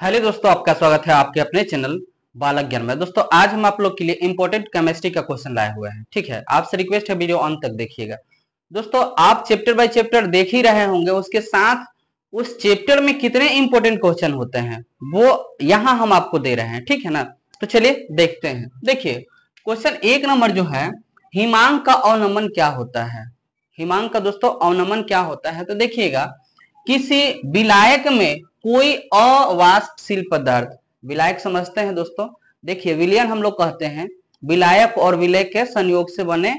Hello दोस्तों, आपका स्वागत है आपके अपने चैनल बालक ज्ञान में। दोस्तों आज हम आप लोग के लिए इंपॉर्टेंट केमिस्ट्री का क्वेश्चन लाए हुए हैं। ठीक है, आपसे रिक्वेस्ट है वीडियो अंत तक देखिएगा। दोस्तों आप चैप्टर बाय चैप्टर देख ही रहे होंगे, उसके साथ उस चैप्टर में कितने इंपॉर्टेंट क्वेश्चन होते हैं वो यहाँ हम आपको दे रहे हैं। ठीक है ना, तो चलिए देखते हैं। देखिए क्वेश्चन 1 नंबर जो है, हिमांक का अवनमन क्या होता है। हिमांक का दोस्तों अवनमन क्या होता है, तो देखिएगा किसी विलायक में कोई अवाष्पशील पदार्थ, विलायक समझते हैं दोस्तों। देखिए विलयन हम लोग कहते हैं, विलायक और विलय के संयोग से बने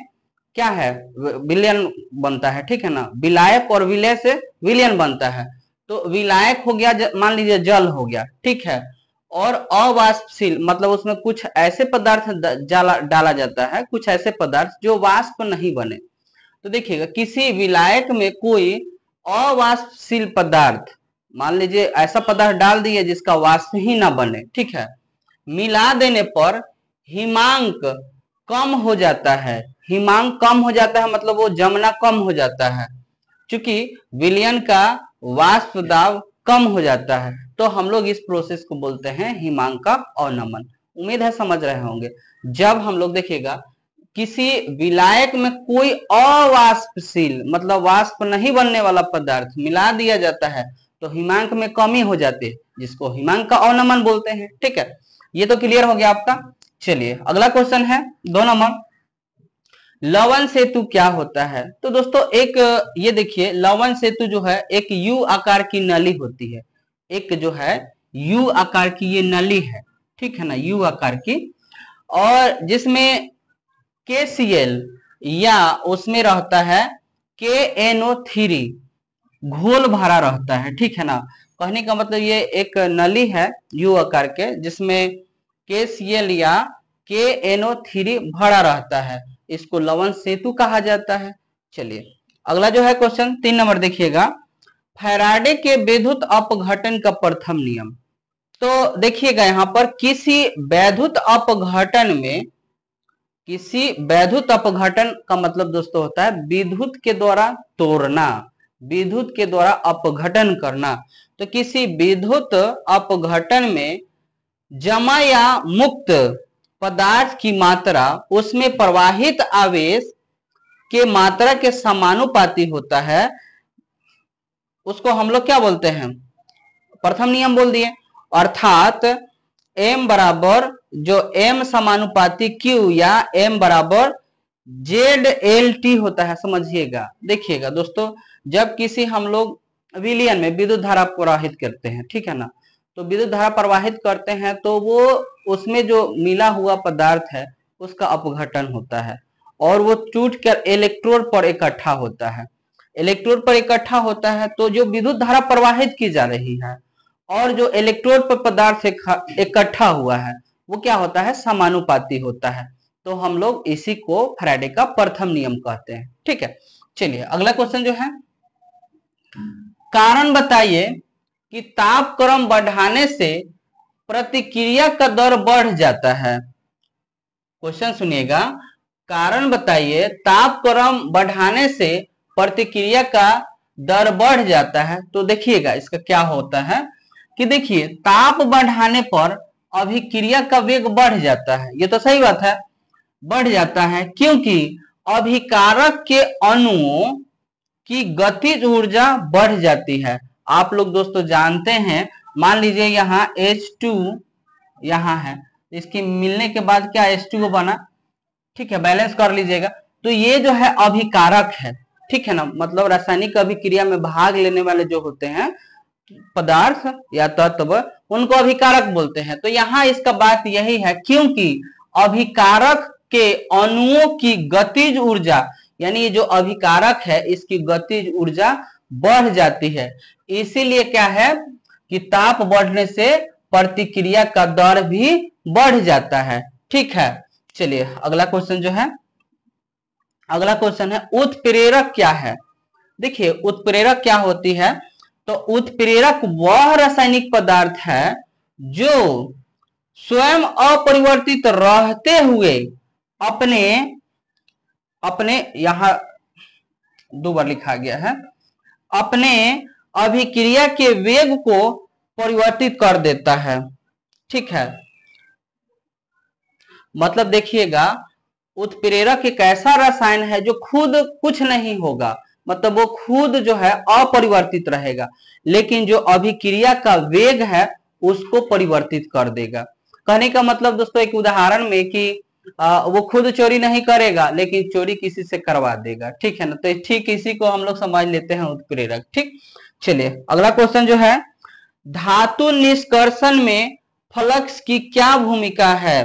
क्या है, विलयन बनता है। ठीक है ना, विलायक और विलय से विलयन बनता है। तो विलायक हो गया, मान लीजिए जल हो गया, ठीक है। और अवाष्पशील मतलब उसमें कुछ ऐसे पदार्थ डाला जाता है, कुछ ऐसे पदार्थ जो वाष्प नहीं बने। तो देखिएगा किसी विलायक में कोई अवाष्पशील पदार्थ, मान लीजिए ऐसा पदार्थ डाल दिए जिसका वाष्प ही ना बने, ठीक है, मिला देने पर हिमांक कम हो जाता है। हिमांक कम हो जाता है मतलब वो जमना कम हो जाता है, क्योंकि विलयन का वाष्प दाब कम हो जाता है। तो हम लोग इस प्रोसेस को बोलते हैं हिमांक का अवनमन। उम्मीद है समझ रहे होंगे। जब हम लोग देखिएगा किसी विलायक में कोई अवाष्पशील मतलब वाष्प नहीं बनने वाला पदार्थ मिला दिया जाता है तो हिमांक में कमी हो जाती है, जिसको हिमांक का अवनमन बोलते हैं। ठीक है, ये तो क्लियर हो गया आपका। चलिए अगला क्वेश्चन है 2 नंबर, लवण सेतु क्या होता है। तो दोस्तों एक ये देखिए, लवण सेतु जो है एक यू आकार की नली होती है। एक जो है यू आकार की ये नली है, ठीक है ना, यू आकार की, और जिसमें KCl या उसमें रहता है KNO3 घोल भरा रहता है। ठीक है ना, कहने का मतलब ये एक नली है यू आकार के जिसमें KCl या KNO3 भरा रहता है, इसको लवण सेतु कहा जाता है। चलिए अगला जो है क्वेश्चन 3 नंबर देखिएगा, फैराडे के विद्युत अपघटन का प्रथम नियम। तो देखिएगा यहाँ पर किसी वैद्युत अपघटन में, किसी वैद्युत अपघटन का मतलब दोस्तों होता है विद्युत के द्वारा तोड़ना, विद्युत के द्वारा अपघटन करना। तो किसी विद्युत अपघटन में जमा या मुक्त पदार्थ की मात्रा उसमें प्रवाहित आवेश के मात्रा के समानुपाती होता है, उसको हम लोग क्या बोलते हैं, प्रथम नियम बोल दिए। अर्थात m बराबर जो m समानुपाती q या m बराबर ZLT होता है, समझिएगा। देखिएगा दोस्तों जब किसी हम लोग विलयन में विद्युत धारा प्रवाहित करते हैं, ठीक है ना, तो विद्युत धारा प्रवाहित करते हैं तो वो उसमें जो मिला हुआ पदार्थ है उसका अपघटन होता है और वो टूट कर इलेक्ट्रोड पर इकट्ठा होता है। इलेक्ट्रोड पर इकट्ठा होता है तो जो विद्युत धारा प्रवाहित की जा रही है और जो इलेक्ट्रोड पर पदार्थ इकट्ठा हुआ है वो क्या होता है, समानुपाती होता है। तो हम लोग इसी को फैराडे का प्रथम नियम कहते हैं। ठीक है, चलिए अगला क्वेश्चन जो है, कारण बताइए कि तापक्रम बढ़ाने से प्रतिक्रिया का दर बढ़ जाता है। क्वेश्चन सुनिएगा, कारण बताइए तापक्रम बढ़ाने से प्रतिक्रिया का दर बढ़ जाता है। तो देखिएगा इसका क्या होता है कि देखिए ताप बढ़ाने पर अभिक्रिया का वेग बढ़ जाता है, ये तो सही बात है, बढ़ जाता है क्योंकि अभिकारक के अणुओं की गतिज ऊर्जा बढ़ जाती है। आप लोग दोस्तों जानते हैं, मान लीजिए यहाँ H2 यहाँ है, इसकी मिलने के बाद क्या H2O बना, ठीक है, बैलेंस कर लीजिएगा। तो ये जो है अभिकारक है, ठीक है ना, मतलब रासायनिक अभिक्रिया में भाग लेने वाले जो होते हैं पदार्थ या तत्व उनको अभिकारक बोलते हैं। तो यहाँ इसका बात यही है क्योंकि अभिकारक के अणुओं की गतिज ऊर्जा, यानी ये जो अभिकारक है इसकी गतिज ऊर्जा बढ़ जाती है, इसीलिए क्या है कि ताप बढ़ने से प्रतिक्रिया का दर भी बढ़ जाता है। ठीक है, चलिए अगला क्वेश्चन जो है, अगला क्वेश्चन है उत्प्रेरक क्या है। देखिए उत्प्रेरक क्या होती है, तो उत्प्रेरक वह रासायनिक पदार्थ है जो स्वयं अपरिवर्तित रहते हुए अपने अपने यहां 2 बार लिखा गया है, अपने अभिक्रिया के वेग को परिवर्तित कर देता है। ठीक है, मतलब देखिएगा, उत्प्रेरक एक ऐसा रसायन है जो खुद कुछ नहीं होगा, मतलब वो खुद जो है अपरिवर्तित रहेगा, लेकिन जो अभिक्रिया का वेग है उसको परिवर्तित कर देगा। कहने का मतलब दोस्तों एक उदाहरण में कि वो खुद चोरी नहीं करेगा लेकिन चोरी किसी से करवा देगा। ठीक है ना, तो ठीक इसी को हम लोग समझ लेते हैं उत्प्रेरक। ठीक, चलिए अगला क्वेश्चन जो है, धातु निष्कर्षण में फ्लक्स की क्या भूमिका है।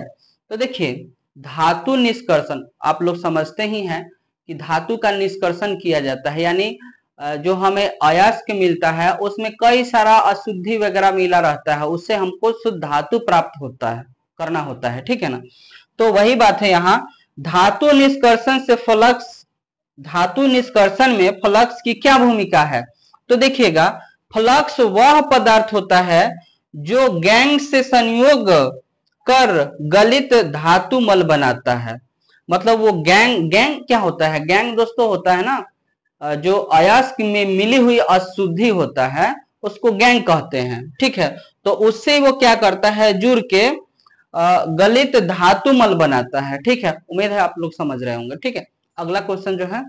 तो देखिए, धातु निष्कर्षण आप लोग समझते ही हैं कि धातु का निष्कर्षण किया जाता है, यानी जो हमें अयस्क मिलता है उसमें कई सारा अशुद्धि वगैरह मिला रहता है, उससे हमको शुद्ध धातु प्राप्त होता है, करना होता है। ठीक है ना, तो वही बात है यहाँ, धातु निष्कर्षण से फ्लक्स, धातु निष्कर्षण में फ्लक्स की क्या भूमिका है। तो देखिएगा, फ्लक्स वह पदार्थ होता है जो गैंग से संयोग कर गलित धातु मल बनाता है। मतलब वो गैंग, गैंग क्या होता है, गैंग दोस्तों होता है ना जो अयस्क में मिली हुई अशुद्धि होता है उसको गैंग कहते हैं। ठीक है, तो उससे वो क्या करता है, जुड़ के गलित धातु मल बनाता है। ठीक है, उम्मीद है आप लोग समझ रहे होंगे। ठीक है, अगला क्वेश्चन जो है,